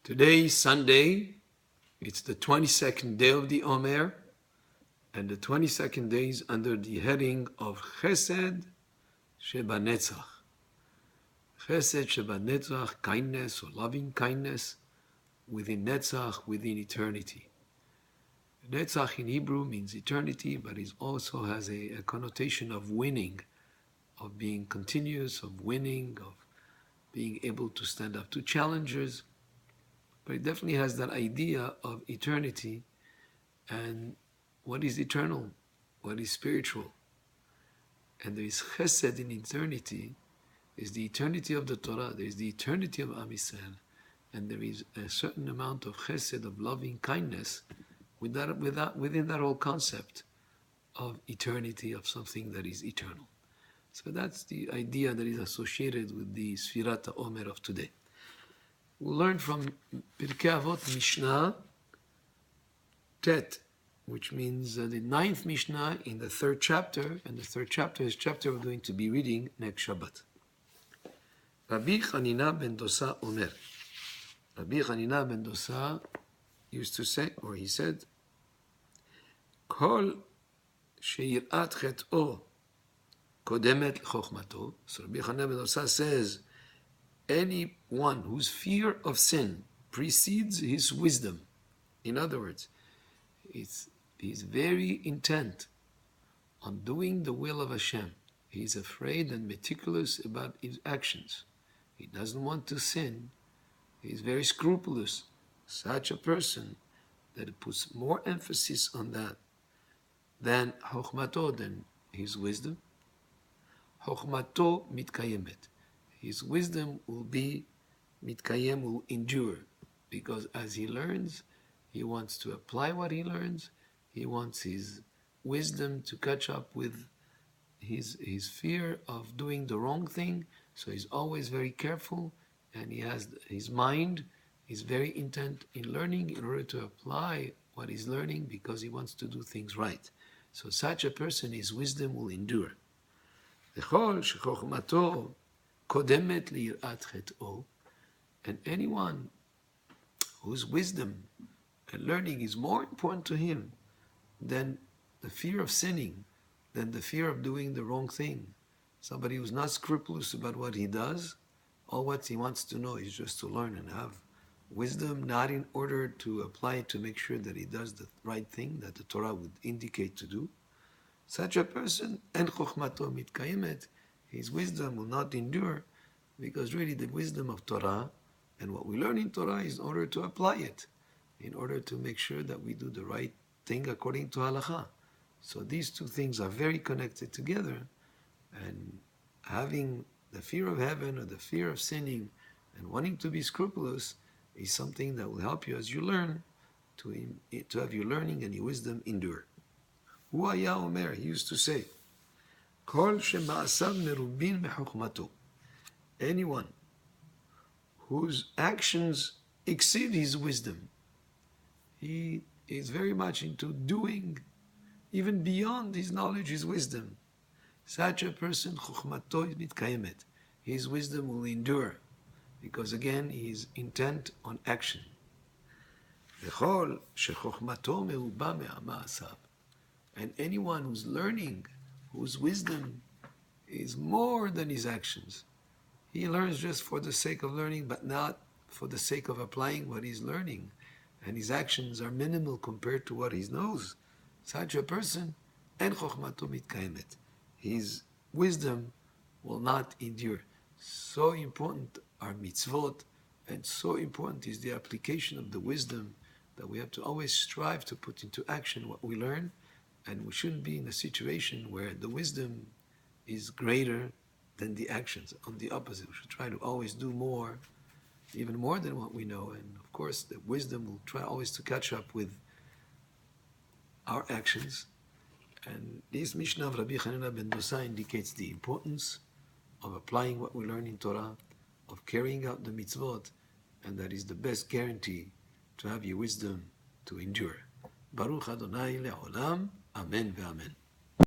Today is Sunday. It's the 22nd day of the Omer, and the 22nd day is under the heading of Chesed, shebanetzach. Chesed, shebanetzach, kindness or loving kindness within Netzach, within eternity. Netzach in Hebrew means eternity, but it also has a connotation of winning, of being continuous, of winning, of being able to stand up to challengers. But it definitely has that idea of eternity and what is eternal, what is spiritual. And there is Chesed in eternity, is the eternity of the Torah, there is the eternity of Am Yisrael, and there is a certain amount of Chesed, of loving kindness, within that whole concept of eternity, of something that is eternal. So that's the idea that is associated with the Sfirat Omer of today. We'll learn from Pirkei Avot Mishnah Tet, which means the 9th Mishnah in the 3rd chapter, and the 3rd chapter is chapter we're going to be reading next Shabbat. Rabbi Chanina ben Dosa Omer. Rabbi Chanina ben Dosa used to say, or he said, Kol sheyirat chet'o kodemet l'chokhmato. So Rabbi Chanina ben Dosa says, anyone whose fear of sin precedes his wisdom. In other words, he's very intent on doing the will of Hashem. He's afraid and meticulous about his actions. He doesn't want to sin. He's very scrupulous. Such a person that puts more emphasis on that than chokhmato, than his wisdom. Chokhmato mitkayemet. His wisdom will be mitkayem, will endure, because as he learns, he wants to apply what he learns. He wants his wisdom to catch up with his fear of doing the wrong thing. So he's always very careful, and he has his mind is very intent in learning in order to apply what he's learning, because he wants to do things right. So such a person, his wisdom will endure. Kodemet liyirat chet'o, and anyone whose wisdom and learning is more important to him than the fear of sinning, than the fear of doing the wrong thing. Somebody who's not scrupulous about what he does, all what he wants to know is just to learn and have wisdom, not in order to apply it to make sure that he does the right thing that the Torah would indicate to do. Such a person, en chokhmato mitkayemet, his wisdom will not endure, because really the wisdom of Torah and what we learn in Torah is in order to apply it, in order to make sure that we do the right thing according to halakha. So these two things are very connected together, and having the fear of heaven or the fear of sinning and wanting to be scrupulous is something that will help you as you learn, to have your learning and your wisdom endure. Hu haya Omer, he used to say, Kol shema'asav merubin mechokhmato. Anyone whose actions exceed his wisdom, he is very much into doing even beyond his knowledge, his wisdom. Such a person, chokhmato mitkayemet, his wisdom will endure, because again he is intent on action. V'chol shechokhmato meuba me'ama'asav. And anyone who's learning, whose wisdom is more than his actions. He learns just for the sake of learning, but not for the sake of applying what he's learning. And his actions are minimal compared to what he knows. Such a person, en chokhmato mitkayemet. His wisdom will not endure. So important are mitzvot, and so important is the application of the wisdom, that we have to always strive to put into action what we learn. And we shouldn't be in a situation where the wisdom is greater than the actions. On the opposite, we should try to always do more, even more than what we know. And of course, the wisdom will try always to catch up with our actions. And this Mishnah of Rabbi Chanina ben Dosa indicates the importance of applying what we learn in Torah, of carrying out the mitzvot, and that is the best guarantee to have your wisdom to endure. Baruch Adonai le'olam. Amen ve'amen.